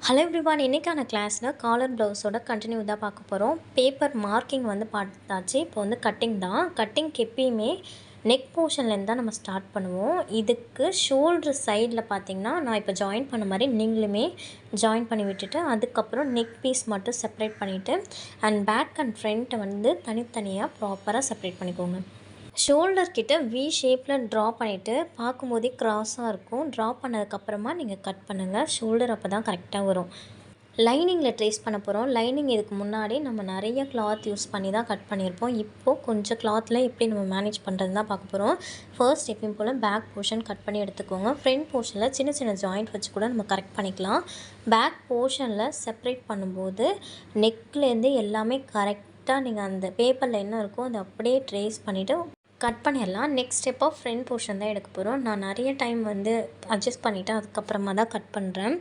Hello everyone, இன்றைக்கான கிளாஸில் collar ப்ளவுஸோட கண்டினியூ தான் பார்க்க போகிறோம். பேப்பர் மார்க்கிங் வந்து பார்த்தாச்சு. இப்போ வந்து கட்டிங் தான். கட்டிங்க்கு எப்பயுமே நெக் போர்ஷன்லேருந்து தான் நம்ம ஸ்டார்ட் பண்ணுவோம். இதுக்கு ஷோல்ட்ரு சைடில் பார்த்திங்கன்னா நான் இப்போ ஜாயின் பண்ண மாதிரி நீங்களுமே ஜாயின் பண்ணி விட்டுட்டு அதுக்கப்புறம் நெக் பீஸ் மட்டும் செப்பரேட் பண்ணிவிட்டு அண்ட் பேக் அண்ட் ஃப்ரண்ட்டை வந்து தனித்தனியாக ப்ராப்பராக செப்பரேட் பண்ணிக்கோங்க. ஷோல்டர் கிட்ட வி ஷேப்பில் ட்ரா பண்ணிவிட்டு பார்க்கும்போதே க்ராஸாக இருக்கும். ட்ரா பண்ணதுக்கப்புறமா நீங்கள் கட் பண்ணுங்கள். ஷோல்டர் அப்போ தான் கரெக்டாக வரும். லைனிங்கில் ட்ரேஸ் பண்ண போகிறோம். லைனிங் இதுக்கு முன்னாடி நம்ம நிறைய கிளாத் யூஸ் பண்ணி தான் கட் பண்ணியிருப்போம். இப்போது கொஞ்சம் கிளாத்தில் எப்படி நம்ம மேனேஜ் பண்ணுறது தான் பார்க்க போகிறோம். ஃபர்ஸ்ட் எப்பயும் போல் பேக் போர்ஷன் கட் பண்ணி எடுத்துக்கோங்க. ஃப்ரண்ட் போர்ஷனில் சின்ன சின்ன ஜாயிண்ட் வச்சு கூட நம்ம கரெக்ட் பண்ணிக்கலாம். பேக் போர்ஷனில் செப்பரேட் பண்ணும்போது நெக்லேருந்து எல்லாமே கரெக்டாக நீங்கள் அந்த பேப்பரில் என்ன இருக்கோ அதை அப்படியே ட்ரேஸ் பண்ணிவிட்டு கட் பண்ணிடலாம். நெக்ஸ்ட் ஸ்டெப்பாக ஃப்ரண்ட் போர்ஷன் தான் எடுக்க போகிறோம். நான் நிறைய டைம் வந்து அட்ஜஸ்ட் பண்ணிவிட்டு அதுக்கப்புறமா தான் கட் பண்ணுறேன்.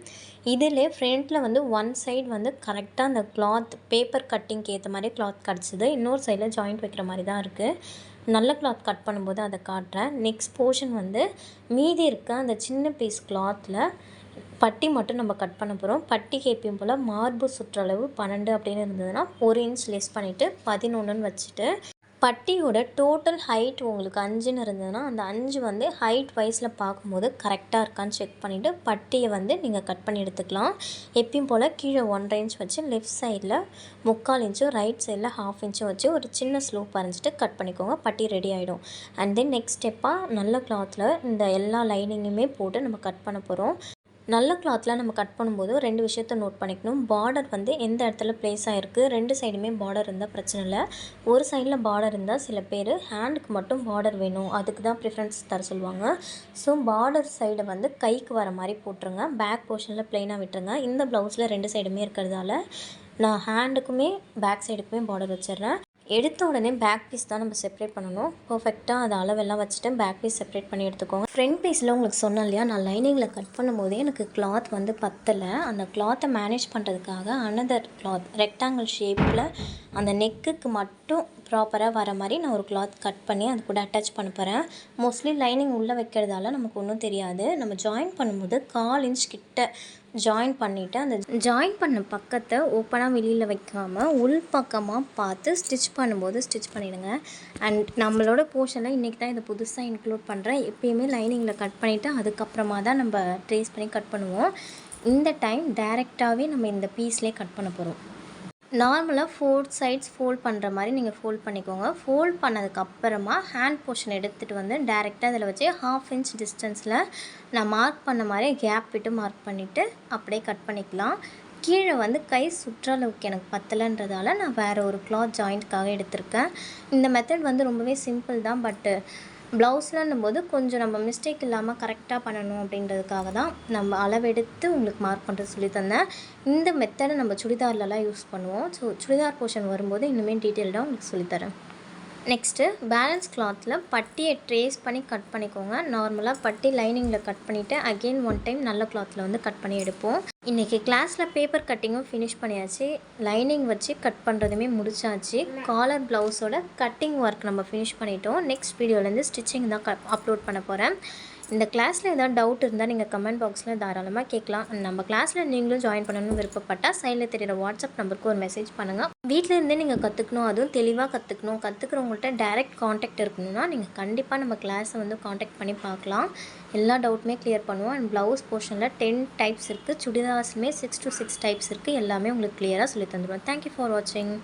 இதிலே ஃப்ரண்ட்டில் வந்து ஒன் சைடு வந்து கரெக்டாக அந்த கிளாத் பேப்பர் கட்டிங்க்கு ஏற்ற மாதிரி கிளாத் கிடச்சிது. இன்னொரு சைடில் ஜாயிண்ட் வைக்கிற மாதிரி தான் இருக்குது. நல்ல கிளாத் கட் பண்ணும்போது அதை காட்டுறேன். நெக்ஸ்ட் போர்ஷன் வந்து மீதி இருக்க அந்த சின்ன பீஸ் கிளாத்தில் பட்டி மட்டும் நம்ம கட் பண்ண போகிறோம். பட்டிக்கு எப்பயும் போல் மார்பு சுற்றளவு 12 அப்படின்னு இருந்ததுன்னா 1 இன்ச் லெஸ் பண்ணிவிட்டு 11ன்னு வச்சுட்டு பட்டியோட டோட்டல் ஹைட் உங்களுக்கு 5ன்னு இருந்ததுன்னா அந்த 5 வந்து ஹைட் வைஸில் பார்க்கும்போது கரெக்டாக இருக்கான்னு செக் பண்ணிவிட்டு பட்டியை வந்து நீங்கள் கட் பண்ணி எடுத்துக்கலாம். எப்பயும் போல் கீழே 1.5 இன்ச் வச்சு லெஃப்ட் சைடில் 3/4 இன்ச்சும் ரைட் சைடில் 1/2 இன்ச்சும் வச்சு ஒரு சின்ன ஸ்லோப் வரைஞ்சிட்டு கட் பண்ணிக்கோங்க. பட்டி ரெடி ஆகிடும். அண்ட் தென் நெக்ஸ்ட் ஸ்டெப்பாக நல்ல கிளாத்தில் இந்த எல்லா லைனிங்குமே போட்டு நம்ம கட் பண்ண போகிறோம். நல்ல கிளாத்தில் நம்ம கட் பண்ணும்போது 2 விஷயத்த நோட் பண்ணிக்கணும். பார்டர் வந்து எந்த இடத்துல ப்ளேஸ் ஆகிருக்கு. 2 சைடுமே பார்டர் இருந்தால் பிரச்சனை இல்லை. ஒரு சைடில் பார்டர் இருந்தால் சில பேர் ஹேண்டுக்கு மட்டும் பார்டர் வேணும், அதுக்கு தான் ப்ரிஃபரன்ஸ் தர சொல்லுவாங்க. ஸோ பார்டர் சைடை வந்து கைக்கு வர மாதிரி போட்டுருங்க. பேக் போர்ஷனில் ப்ளைனாக விட்டுருங்க. இந்த ப்ளவுஸில் 2 சைடுமே இருக்கிறதால நான் ஹேண்டுக்குமே பேக் சைடுக்குமே பார்டர் வச்சிடுறேன். எடுத்த உடனே பேக் பீஸ் தான் நம்ம செப்பரேட் பண்ணணும். பர்ஃபெக்டாக அதை அளவெல்லாம் வச்சுட்டு பேக் பீஸ் செப்பரேட் பண்ணி எடுத்துக்கோங்க. ஃப்ரண்ட் பீஸில் உங்களுக்கு சொன்னேன் இல்லையா, நான் லைனிங்கில் கட் பண்ணும்போதே எனக்கு கிளாத் வந்து பத்தலை. அந்த கிளாத்தை மேனேஜ் பண்ணுறதுக்காக அனதர் கிளாத் ரெக்டாங்கிள் ஷேப்பில் அந்த நெக்குக்கு மட்டும் ப்ராப்பராக வர மாதிரி நான் ஒரு கிளாத் கட் பண்ணி அது கூட அட்டாச் பண்ண போகிறேன். மோஸ்ட்லி லைனிங் உள்ளே வைக்கிறதால நமக்கு ஒன்றும் தெரியாது. நம்ம ஜாயின் பண்ணும்போது 1/4 இன்ச் கிட்ட ஜாயின் பண்ணிவிட்டு அந்த ஜாயின் பண்ண பக்கத்தை ஓப்பனாக வெளியில் வைக்காமல் உள் பக்கமாக பார்த்து ஸ்டிச் பண்ணும்போது ஸ்டிச் பண்ணிவிடுங்க. அண்ட் நம்மளோட போர்ஷனில் இன்றைக்கி தான் இதை புதுசாக இன்க்ளூட் பண்ணுறேன். எப்பயுமே லைனிங்கில் கட் பண்ணிவிட்டு அதுக்கப்புறமா தான் நம்ம ட்ரேஸ் பண்ணி கட் பண்ணுவோம். இந்த டைம் டைரெக்டாகவே நம்ம இந்த பீஸ்லேயே கட் பண்ண போகிறோம். நார்மலாக 4 சைட்ஸ் ஃபோல்ட் பண்ணுற மாதிரி நீங்கள் ஃபோல்ட் பண்ணிக்கோங்க. ஃபோல்ட் பண்ணதுக்கப்புறமா ஹேண்ட் போர்ஷன் எடுத்துகிட்டு வந்து டேரெக்டாக இதில் வச்சு 1/2 இன்ச் டிஸ்டன்ஸில் நான் மார்க் பண்ண மாதிரி கேப் விட்டு மார்க் பண்ணிவிட்டு அப்படியே கட் பண்ணிக்கலாம். கீழே வந்து கை சுற்றளவுக்கு எனக்கு பத்தலைன்றதால நான் வேறு ஒரு கிளாத் ஜாயிண்ட்காக எடுத்திருக்கேன். இந்த மெத்தட் வந்து ரொம்பவே சிம்பிள் தான். பட்டு ப்ளவுஸ்லன்னும் போது கொஞ்சம் நம்ம மிஸ்டேக் இல்லாமல் கரெக்டாக பண்ணணும் அப்படின்றதுக்காக தான் நம்ம அளவெடுத்து உங்களுக்கு மார்க் பண்ணுறது சொல்லி தந்தேன். இந்த மெத்தடை நம்ம சுடிதார்லலாம் யூஸ் பண்ணுவோம். ஸோ சுடிதார் போர்ஷன் வரும்போது இன்னுமே டீட்டெயில்டாக உங்களுக்கு சொல்லித்தரேன். நெக்ஸ்ட்டு பேலன்ஸ் கிளாத்தில் பட்டியை ட்ரேஸ் பண்ணி கட் பண்ணிக்கோங்க. நார்மலாக பட்டி லைனிங்கில் கட் பண்ணிவிட்டு அகெயின் ஒன் டைம் நல்ல கிளாத்தில் வந்து கட் பண்ணி எடுப்போம். இன்றைக்கி கிளாஸில் பேப்பர் கட்டிங்கும் ஃபினிஷ் பண்ணியாச்சு. லைனிங் வச்சு கட் பண்ணுறதுமே முடிச்சாச்சு. காலர் ப்ளவுஸோட கட்டிங் ஒர்க் நம்ம ஃபினிஷ் பண்ணிட்டோம். நெக்ஸ்ட் வீடியோலேருந்து ஸ்டிச்சிங் தான் அப்லோட் பண்ண போகிறேன். இந்த கிளாஸில் ஏதாவது டவுட் இருந்தால் நீங்கள் கமெண்ட் பாக்ஸில் தாராளமாக கேட்கலாம். நம்ம கிளாஸில் நீங்களும் ஜாயின் பண்ணணும்னு விருப்பப்பட்டால் சைடில் தெரிகிற வாட்ஸ்அப் நம்பருக்கு ஒரு மெசேஜ் பண்ணுங்கள். வீட்டிலேருந்தே நீங்கள் கற்றுக்கணும், அதுவும் தெளிவாக கற்றுக்கிறவங்கள்ட்ட டைரக்ட் காண்டாக்ட் இருக்கணும்னா நீங்கள் கண்டிப்பாக நம்ம கிளாஸை வந்து காண்டாக்ட் பண்ணி பார்க்கலாம். எல்லா டவுட்டுமே கிளியர் பண்ணுவோம். அண்ட் ப்ளவுஸ் போர்ஷனில் 10 டைப்ஸ் இருக்குது. சுடிதார்ஸுமே 6 to 6 டைப்ஸ் இருக்குது. எல்லாமே உங்களுக்கு கிளியராக சொல்லி தந்துடுவோம். தேங்க்யூ ஃபார் வாட்சிங்.